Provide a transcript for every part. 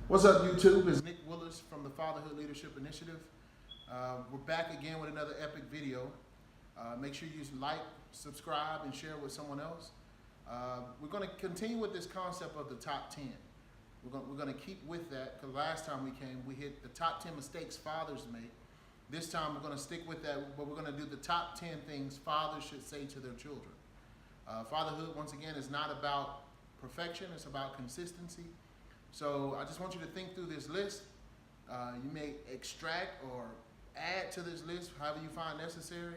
What's up, YouTube? It's Nick Willis from the Fatherhood Leadership Initiative. We're back again with another epic video. Make sure you like, subscribe, and share with someone else. We're going to continue with this concept of the top 10. We're going to keep with that because last time we came, we hit the top 10 mistakes fathers make. This time we're going to stick with that, but we're going to do the top 10 things fathers should say to their children. Fatherhood, once again, is not about perfection, it's about consistency. So I just want you to think through this list. You may extract or add to this list however you find necessary.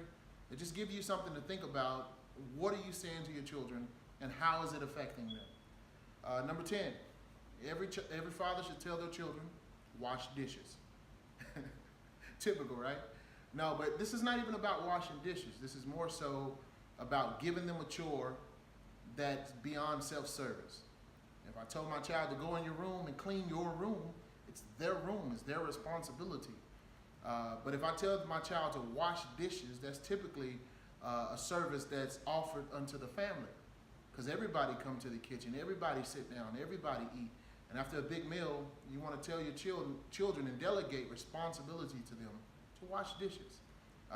It just gives you something to think about. What are you saying to your children and how is it affecting them? Number 10, every father should tell their children, wash dishes. Typical, right? No, but this is not even about washing dishes. This is more so about giving them a chore that's beyond self-service. If I told my child to go in your room and clean your room, it's their room, it's their responsibility. But if I tell my child to wash dishes, that's typically a service that's offered unto the family. Because everybody come to the kitchen, everybody sit down, everybody eat. And after a big meal, you want to tell your children and delegate responsibility to them to wash dishes.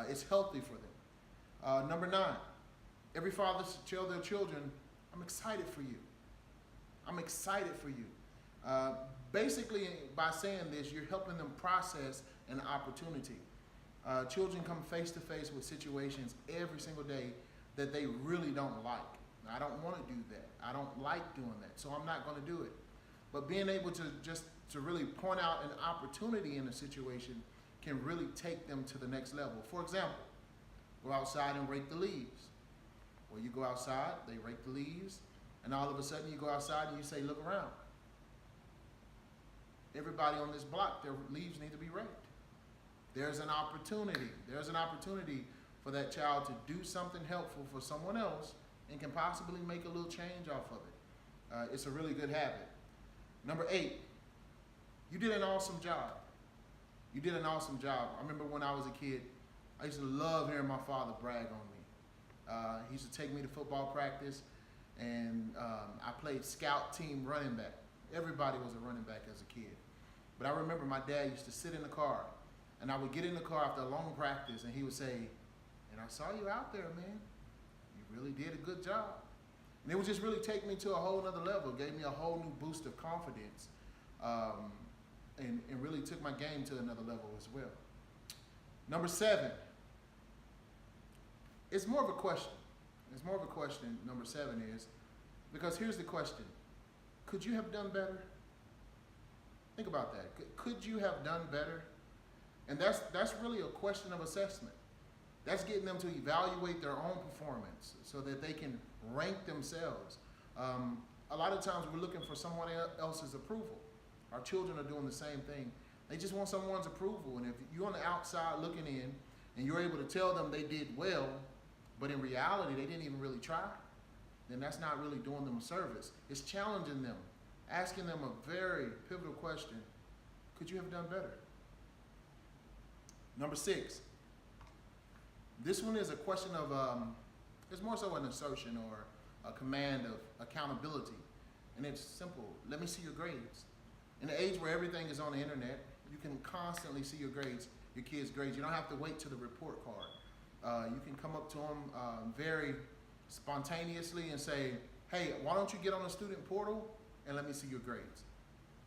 It's healthy for them. Number 9, every father should tell their children, I'm excited for you. I'm excited for you. Basically, by saying this, you're helping them process an opportunity. Children come face to face with situations every single day that they really don't like. I don't want to do that. I don't like doing that, so I'm not going to do it. But being able to really point out an opportunity in a situation can really take them to the next level. For example, go outside and rake the leaves. Well, you go outside, they rake the leaves, and all of a sudden you go outside and you say, look around. Everybody on this block, their leaves need to be raked. There's an opportunity. There's an opportunity for that child to do something helpful for someone else and can possibly make a little change off of it. It's a really good habit. Number 8, you did an awesome job. You did an awesome job. I remember when I was a kid, I used to love hearing my father brag on me. He used to take me to football practice, and I played scout team running back. Everybody was a running back as a kid. But I remember my dad used to sit in the car, and I would get in the car after a long practice, and he would say, and I saw you out there, man. You really did a good job. And it would just really take me to a whole other level. It gave me a whole new boost of confidence, and really took my game to another level as well. Number 7, it's more of a question. It's more of a question, number 7 is, because here's the question. Could you have done better? Think about that. Could you have done better? And that's really a question of assessment. That's getting them to evaluate their own performance so that they can rank themselves. A lot of times we're looking for someone else's approval. Our children are doing the same thing. They just want someone's approval. And if you're on the outside looking in and you're able to tell them they did well, but in reality they didn't even really try, then that's not really doing them a service. It's challenging them, asking them a very pivotal question. Could you have done better? Number 6, this one is a question of, it's more so an assertion or a command of accountability. And it's simple. Let me see your grades. In the age where everything is on the internet, you can constantly see your grades, your kids' grades. You don't have to wait to the report card. You can come up to them very spontaneously and say, hey, why don't you get on the student portal and let me see your grades?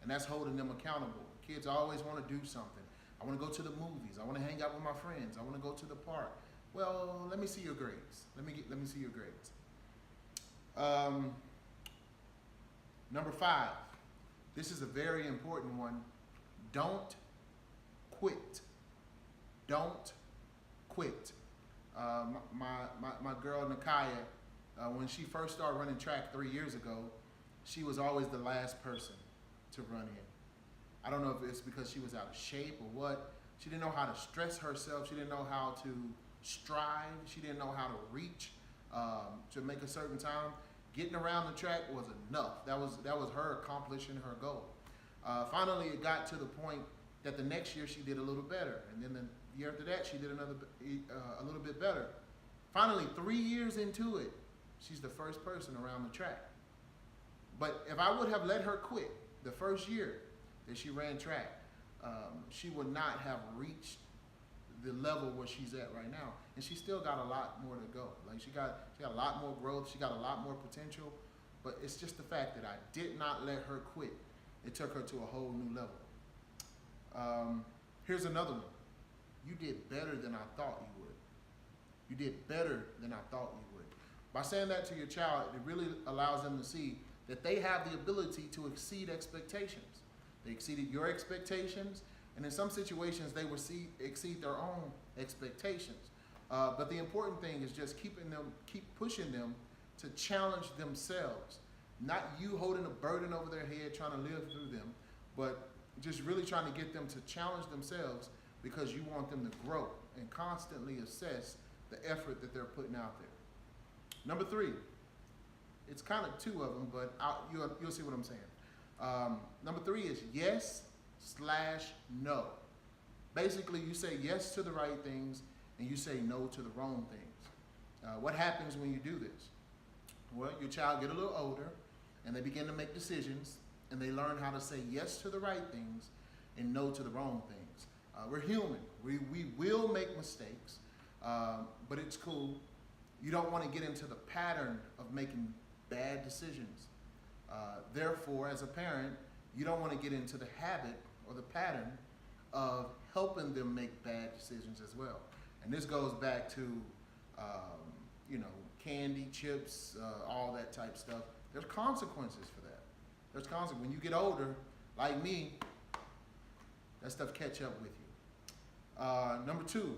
And that's holding them accountable. Kids always want to do something. I want to go to the movies. I want to hang out with my friends. I want to go to the park. Well, let me see your grades. Let me see your grades. Number 5. This is a very important one. Don't quit. Don't quit. My girl Nakaya, when she first started running track 3 years ago, she was always the last person to run in. I don't know if it's because she was out of shape or what. She didn't know how to stress herself. She didn't know how to strive. She didn't know how to reach to make a certain time. Getting around the track was enough. That was her accomplishing her goal. Finally, it got to the point that the next year she did a little better, and then the year after that she did a little bit better. Finally, 3 years into it, she's the first person around the track. But if I would have let her quit the first year, that she ran track, she would not have reached the level where she's at right now. And she still got a lot more to go. Like she got a lot more growth. She got a lot more potential. But it's just the fact that I did not let her quit. It took her to a whole new level. Here's another one. You did better than I thought you would. You did better than I thought you would. By saying that to your child, it really allows them to see that they have the ability to exceed expectations. They exceeded your expectations, and in some situations they will exceed their own expectations. But the important thing is just keep pushing them to challenge themselves. Not you holding a burden over their head trying to live through them, but just really trying to get them to challenge themselves because you want them to grow and constantly assess the effort that they're putting out there. Number 3, it's kind of 2 of them, but you'll see what I'm saying. Number 3 is yes/no. Basically, you say yes to the right things and you say no to the wrong things. What happens when you do this? Well, your child get a little older and they begin to make decisions and they learn how to say yes to the right things and no to the wrong things. We're human. We will make mistakes, but it's cool. You don't want to get into the pattern of making bad decisions. Therefore, as a parent, you don't want to get into the habit or the pattern of helping them make bad decisions as well. And this goes back to, candy, chips, all that type stuff. There's consequences for that. There's consequences. When you get older, like me, that stuff catch up with you. Number 2,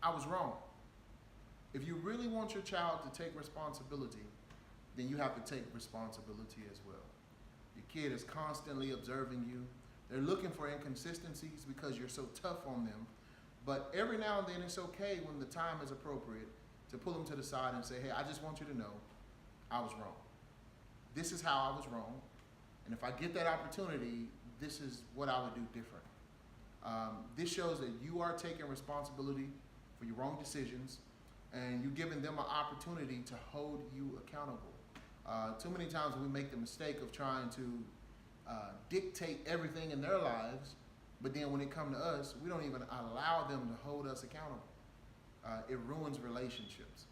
I was wrong. If you really want your child to take responsibility, then you have to take responsibility as well. Your kid is constantly observing you. They're looking for inconsistencies because you're so tough on them. But every now and then it's okay when the time is appropriate to pull them to the side and say, hey, I just want you to know I was wrong. This is how I was wrong. And if I get that opportunity, this is what I would do different. This shows that you are taking responsibility for your wrong decisions and you're giving them an opportunity to hold you accountable. Too many times we make the mistake of trying to dictate everything in their lives, but then when it comes to us, we don't even allow them to hold us accountable. It ruins relationships.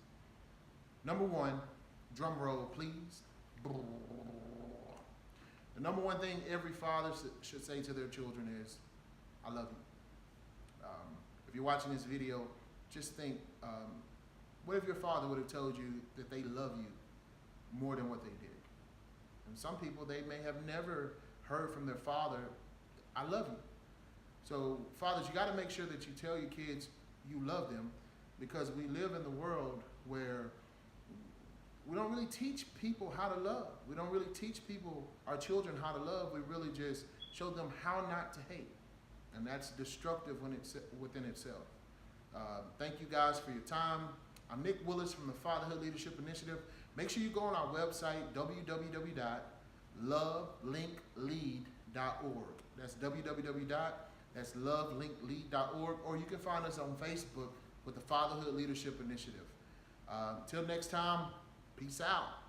Number 1, drum roll, please. The number 1 thing every father should say to their children is, I love you. If you're watching this video, just think, what if your father would have told you that they love you more than what they did? And some people, they may have never heard from their father, I love you. So fathers, you got to make sure that you tell your kids you love them, because we live in the world where we don't really teach people how to love. We don't really teach people, our children, how to love. We really just show them how not to hate. And that's destructive within itself. Thank you guys for your time. I'm Nick Willis from the Fatherhood Leadership Initiative. Make sure you go on our website, www.lovelinklead.org. That's www.lovelinklead.org, or you can find us on Facebook with the Fatherhood Leadership Initiative. Till next time, peace out.